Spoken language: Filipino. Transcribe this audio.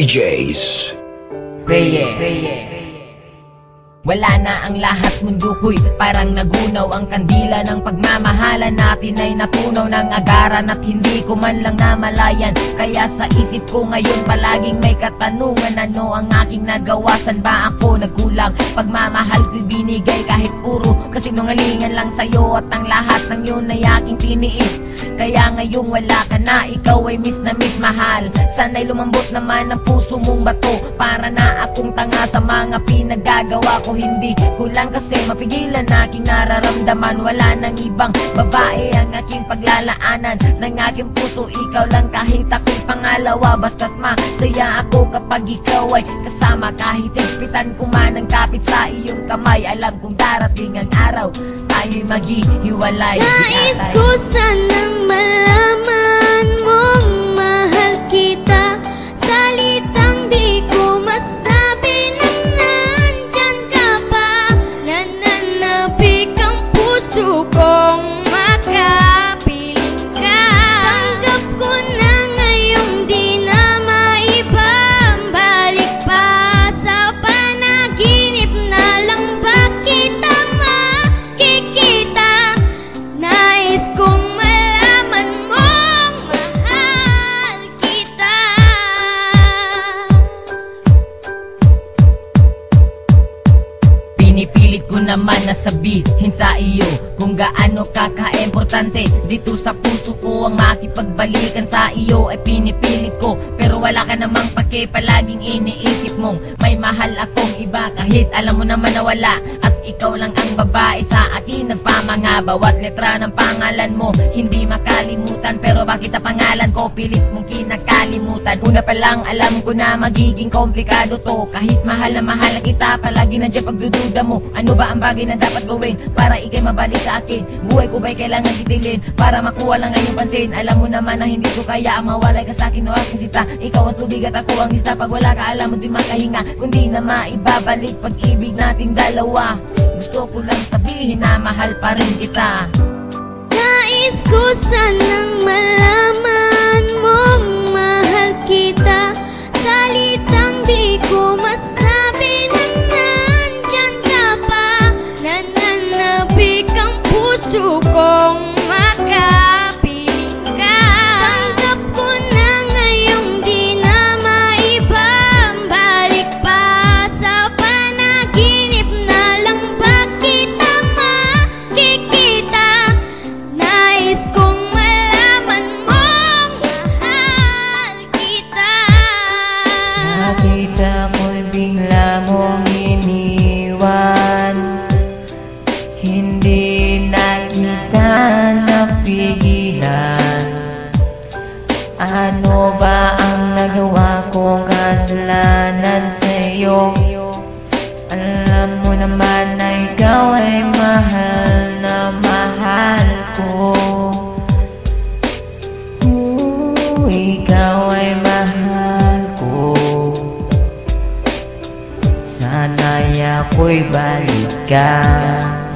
DJs. Wala na ang lahat, mundo ko'y parang nagunaw. Ang kandila ng pagmamahalan natin ay natunaw ng agaran at hindi ko man lang namalayan. Kaya sa isip ko ngayon palaging may katanungan, ano ang aking nagawa? San ba ako nagkulang? Pagmamahal ko'y binigay kahit puro kasinungalingan lang sa'yo, at ang lahat ng yun ay aking tiniis. Kaya ngayong wala ka na, ikaw ay miss na miss mahal. Sana'y lumambot naman ang puso mong bato. Para na akong tanga sa mga pinagagawa ko, hindi ko lang kasi mapigilan aking nararamdaman. Wala nang ibang babae ang aking paglalaanan ng aking puso, ikaw lang kahit ako'y pangalawa. Basta't masaya ako kapag ikaw ay kasama, kahit higpitan ko man ang kapit sa iyong kamay. Alam kong darating ang araw tayo'y maghihiwalay. Nais ko sanang malaman mong mahal kita, salitang di ko masabi nang nandyan ka pa. Nananabik ang puso kong makapiling ka. Tanggap ko na ngayong di na maibabalik pa. Sa panaginip na lang ba kita makikita? Nais kong malaman mong mahal kita. Pinipilit ko naman na sabihin sa iyo kung gaano kaka-importante dito sa puso ko ang makipagbalikan sa iyo. Ay pinipilit ko pero wala ka namang pake, palaging iniisip mong may mahal akong iba, kahit alam mo naman na wala. At ikaw lang ang babae sa akin nagpamanga. Bawat letra ng pangalan mo hindi makalimutan, pero bakit ang pangalan ko pilit mong kinakalimutan? Una pa lang alam ko na magiging komplikado to, kahit mahal na kita, palagi nandiyan pagdududa mo. Ano ba ang bagay na dapat gawin para ikay mabalik sa akin? Buhay ko ba'y kailangan titilin para makuha lang ang iyong pansin? Alam mo naman na hindi ko kaya ang mawalay ka sa akin o aking sita. Ikaw ang tubig at ako ang isda, pag wala ka alam mo di makahinga, kundi na maibabalik pag-ibig nating dalawa. Gusto ko lang sabihin na mahal pa rin kita. Nais ko sanang malaman mong mahal kita, salitang di ko masabi nang nandyan ka pa. Nananabik ang puso kong makapiling ka. Tanggap ko na ngayong di na maibabalik pa. Sa panaginip na lang ba kita makikita? Nais kong malaman mong mahal kita. Nakita ko'y bigla mong iniwan, hindi na kita napigilan. Ano ba ang nagawa kong kasalanan sa'yo? Alam mo naman na ikaw ay mahal na mahal ko. Ikaw ay mahal ko. Sana'y ako'y balikan.